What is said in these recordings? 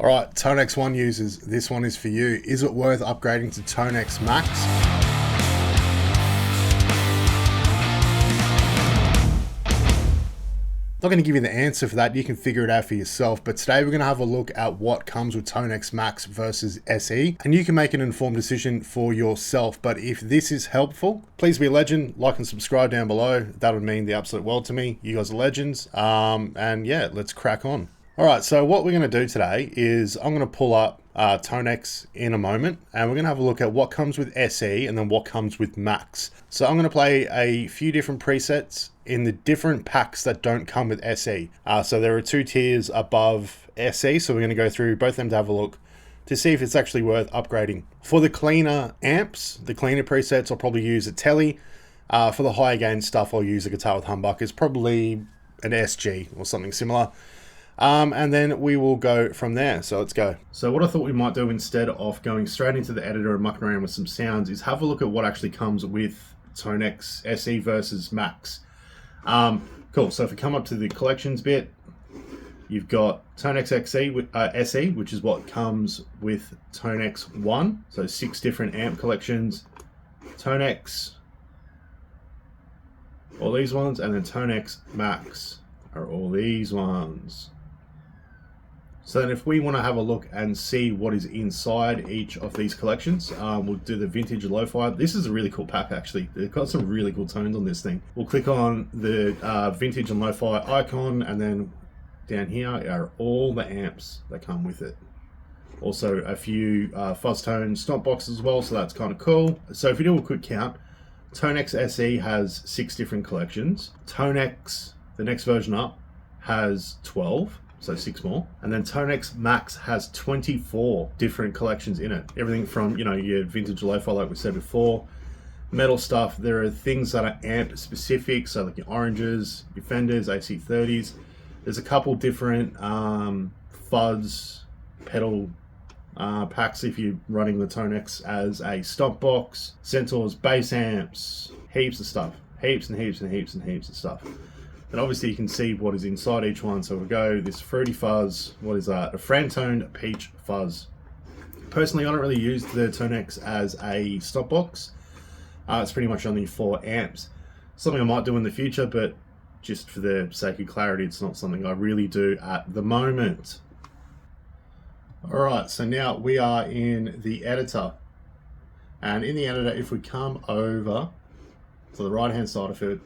Alright, Tonex One users, this one is for you. Is it worth upgrading to Tonex Max? Not going to give you the answer for that, you can figure it out for yourself, but today we're going to have a look at what comes with Tonex Max versus SE, and you can make an informed decision for yourself. But if this is helpful, please be a legend, like and subscribe down below. That would mean the absolute world to me. You guys are legends, and yeah, let's crack on. Alright, so what we're going to do today is I'm going to pull up Tonex in a moment, and we're going to have a look at what comes with SE and then what comes with Max. So I'm going to play a few different presets in the different packs that don't come with SE. So there are two tiers above SE, so we're going to go through both of them to have a look to see if it's actually worth upgrading. For the cleaner amps, the cleaner presets, I'll probably use a Tele. For the higher gain stuff, I'll use a guitar with humbuckers, probably an SG or something similar. And then we will go from there. So let's go. So what I thought we might do instead of going straight into the editor and mucking around with some sounds is have a look at what actually comes with Tonex SE versus Max. Cool. So if we come up to the collections bit, you've got Tonex SE, which is what comes with Tonex One. So 6 different amp collections. Tonex, all these ones, and then Tonex Max are all these ones. So then if we want to have a look and see what is inside each of these collections, we'll do the vintage lo-fi. This is a really cool pack actually. They've got some really cool tones on this thing. We'll click on the vintage and lo-fi icon, and then down here are all the amps that come with it. Also a few fuzz tone stomp boxes as well, so that's kind of cool. So if we do a quick count, Tonex SE has 6 different collections. Tonex, the next version up, has 12. So 6 more. And then Tonex Max has 24 different collections in it. Everything from, you know, your vintage lo-fi like we said before, metal stuff. There are things that are amp specific, so like your oranges, your Fenders, AC30s. There's a couple different fuzz pedal packs if you're running the Tonex as a stomp box, Centaurs, bass amps, heaps of stuff. Heaps and heaps and heaps and heaps of stuff. And obviously you can see what is inside each one. So we'll go this fruity fuzz. What is that? A Frantoned peach fuzz. Personally, I don't really use the Tonex as a stop box. It's pretty much only for amps. Something I might do in the future, but just for the sake of clarity, it's not something I really do at the moment. Alright, so now we are in the editor. And in the editor, if we come over to the right hand side of it,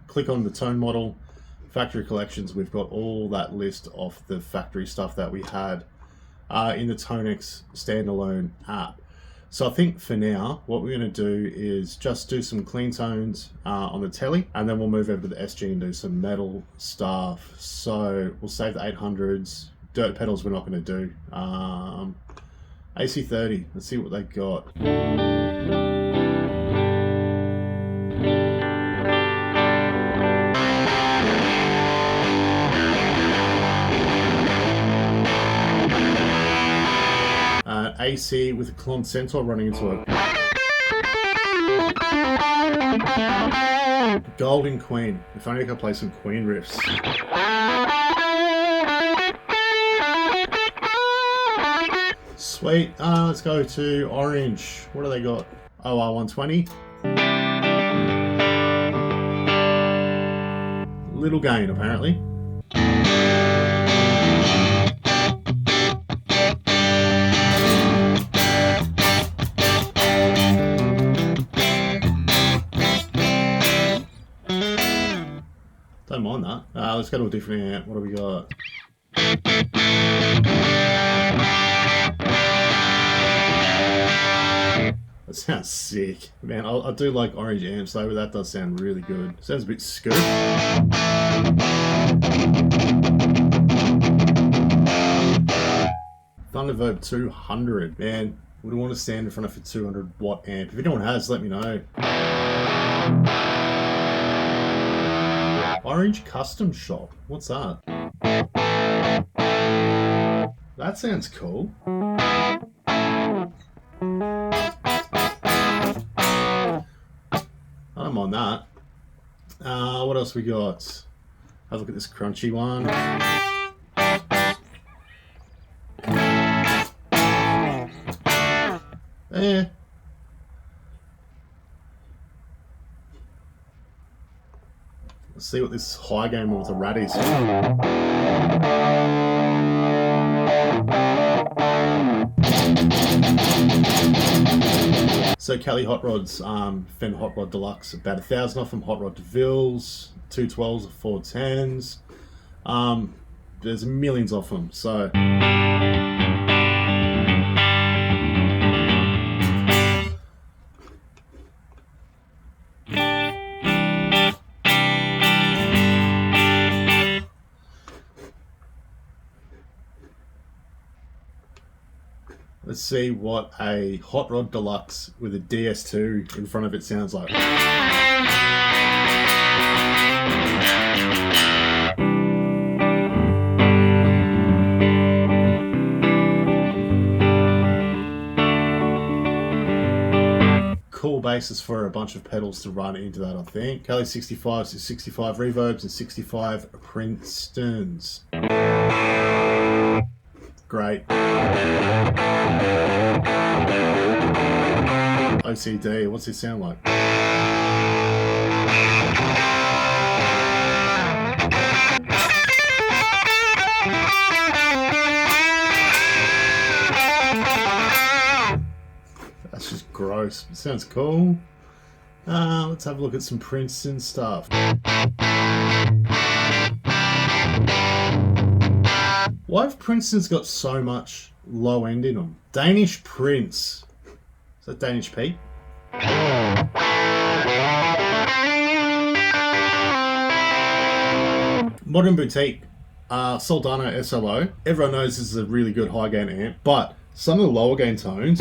click on the tone model, factory collections. We've got all that list of the factory stuff that we had in the Tonex standalone app. So I think for now, what we're going to do is just do some clean tones on the Tele, and then we'll move over to the SG and do some metal stuff. So we'll save the 800s. Dirt pedals we're not going to do. AC30, let's see what they got. AC with a clon Centaur running into a Golden Queen. If only I could play some Queen riffs. Sweet. Let's go to orange. What do they got? OR120. Little gain apparently. Don't mind that. Let's go to a different amp. What do we got? That sounds sick. Man, I do like orange amps though, but that does sound really good. Sounds a bit scoop. Thunderverb 200. Man, would want to stand in front of a 200 watt amp. If anyone has, let me know. Orange Custom Shop. What's that? That sounds cool. I don't mind that. What else we got? Have a look at this crunchy one. Eh. Let's see what this high gain with the rat is. So Kelly Hot Rods, Fender Hot Rod Deluxe, about 1,000 off them. Hot Rod DeVille's, 212s, 410s. There's millions of them. So let's see what a Hot Rod Deluxe with a DS2 in front of it sounds like. Cool basis for a bunch of pedals to run into that, I think. Kelly 65s, 65 reverbs and 65 Princetons. Great. OCD, what's it sound like? That's just gross. It sounds cool. Let's have a look at some Princeton stuff. Why have Princeton's got so much low end in them? Danish Prince. Is that Danish Pete? Modern Boutique, Soldano SLO. Everyone knows this is a really good high gain amp, but some of the lower gain tones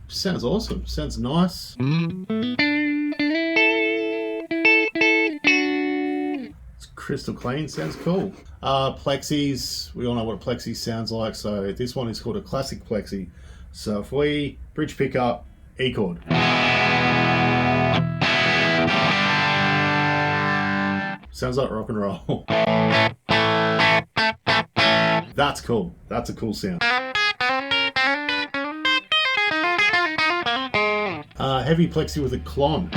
sounds awesome. Sounds nice. It's crystal clean. Sounds cool. Plexis. We all know what a Plexi sounds like. So this one is called a classic Plexi. So if we bridge pickup, E chord. Sounds like rock and roll. That's cool. That's a cool sound. Heavy Plexi with a clon.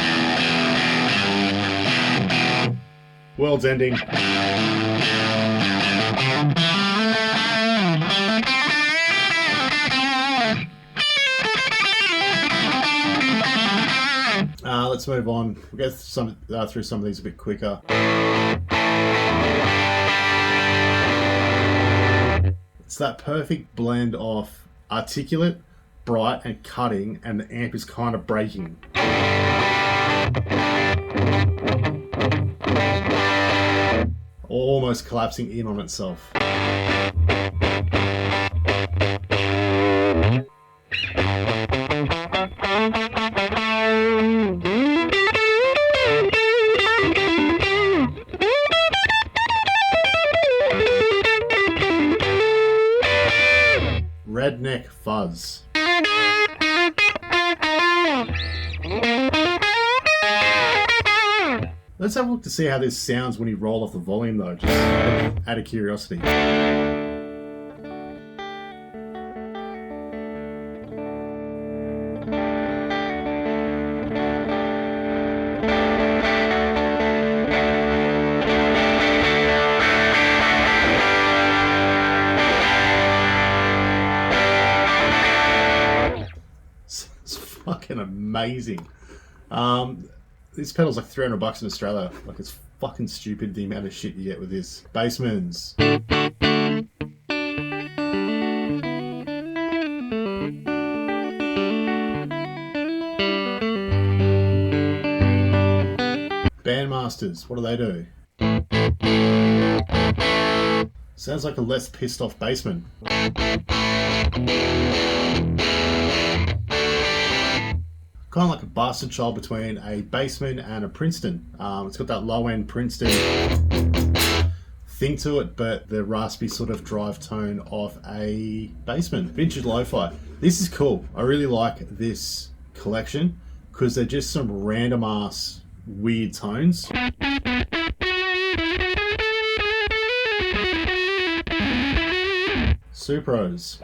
World's ending. Let's move on. We'll go through some of these a bit quicker. It's that perfect blend of articulate, bright and cutting, and the amp is kind of breaking. Almost collapsing in on itself. Redneck Fuzz. Let's have a look to see how this sounds when you roll off the volume though, just out of curiosity. It's fucking amazing. This pedal's like $300 in Australia. Like, it's fucking stupid the amount of shit you get with this. Bassmans. Bandmasters, what do they do? Sounds like a less pissed off bassman. Kind of like a bastard child between a bassman and a Princeton. It's got that low end Princeton thing to it, but the raspy sort of drive tone of a bassman. Vintage lo-fi. This is cool. I really like this collection because they're just some random ass weird tones. Supros.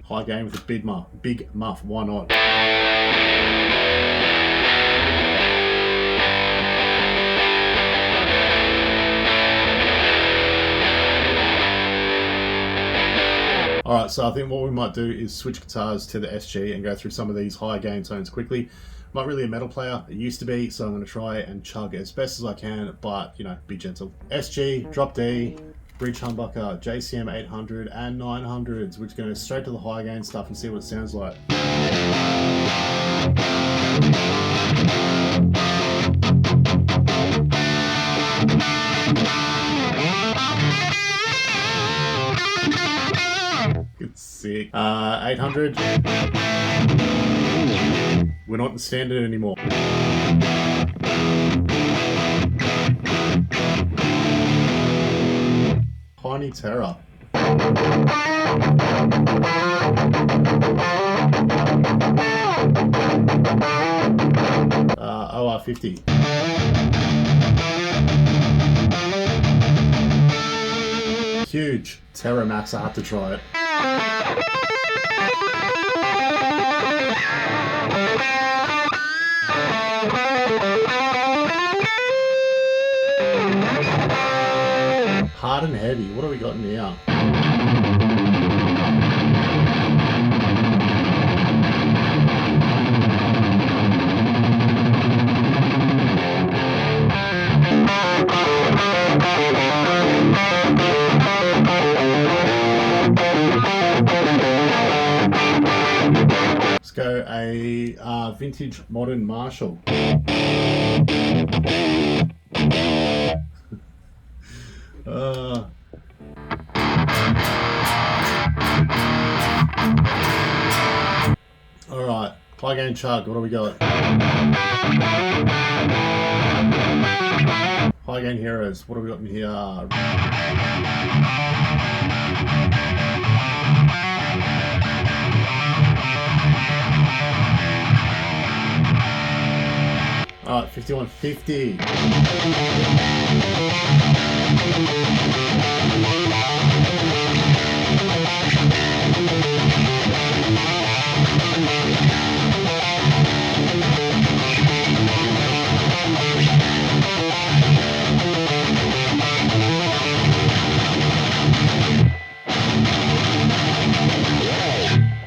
High gain with a big muff, why not? Alright, so I think what we might do is switch guitars to the SG and go through some of these high gain tones quickly. I'm not really a metal player, it used to be, so I'm going to try and chug as best as I can, but, you know, be gentle. SG, drop D, bridge humbucker, JCM 800 and 900s. We're just going to go straight to the high gain stuff and see what it sounds like. It's sick. 800. We're not in standard anymore. Tiny Terror. OR50. Huge. Terror Max, I have to try it. Hard and heavy. What have we got in here? Let's go a vintage modern Marshall. Alright, plug and chug, what do we got? High gain heroes, what have we got in here? Alright, 5150.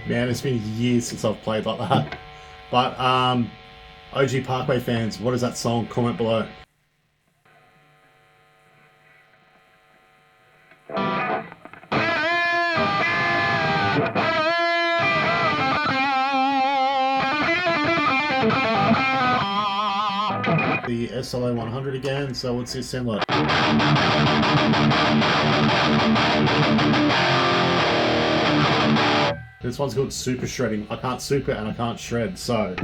Man, it's been years since I've played like that. But, OG Parkway fans, what is that song? Comment below. The SLA 100 again, so what's this sound like? This one's called super shredding. I can't super and I can't shred, so.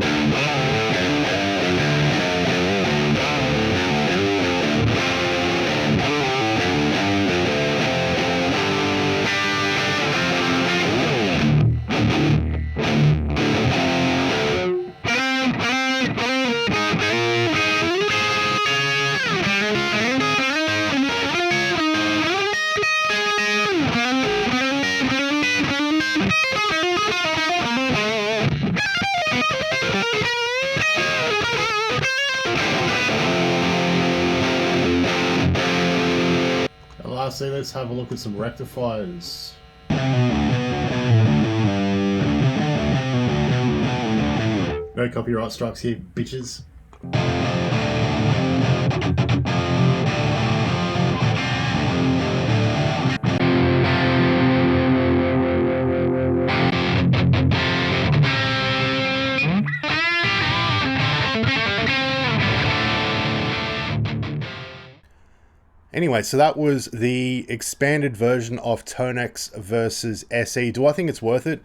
Lastly, let's have a look at some rectifiers. No copyright strikes here, bitches. Anyway, so that was the expanded version of Tonex versus SE. Do I think it's worth it?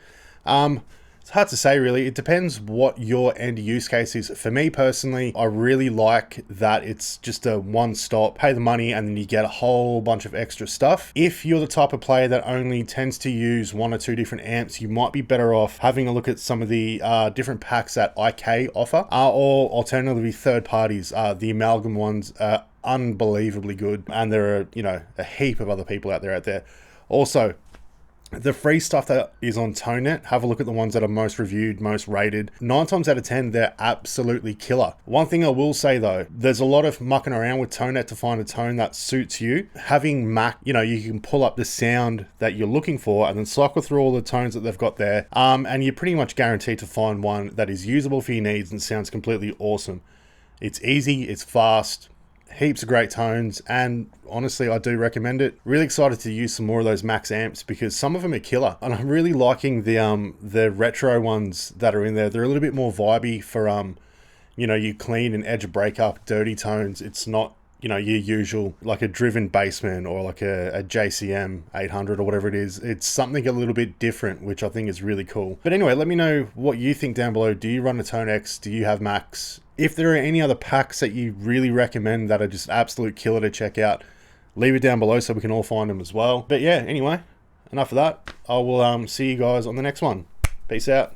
It's hard to say really. It depends what your end use case is. For me personally, I really like that it's just a one stop, pay the money and then you get a whole bunch of extra stuff. If you're the type of player that only tends to use 1 or 2 different amps, you might be better off having a look at some of the different packs that IK offer, or alternatively third parties. The Amalgam ones are unbelievably good, and there are, you know, a heap of other people out there. Also, the free stuff that is on ToneNet, have a look at the ones that are most reviewed, most rated. 9 times out of 10, they're absolutely killer. One thing I will say though, there's a lot of mucking around with ToneNet to find a tone that suits you. Having Mac, you know, you can pull up the sound that you're looking for and then cycle through all the tones that they've got there. And you're pretty much guaranteed to find one that is usable for your needs and sounds completely awesome. It's easy, it's fast, heaps of great tones, and honestly I do recommend it. Really excited to use some more of those Max amps because some of them are killer, and I'm really liking the retro ones that are in there. They're a little bit more vibey for you know, you clean and edge of breakup dirty tones. It's not, you know, your usual like a driven bassman or like a JCM 800 or whatever it is. It's something a little bit different, which I think is really cool. But anyway, let me know what you think down below. Do you run a Tonex? Do you have Max? If there are any other packs that you really recommend that are just absolute killer to check out, leave it down below so we can all find them as well. But yeah, anyway, enough of that. I will see you guys on the next one. Peace out.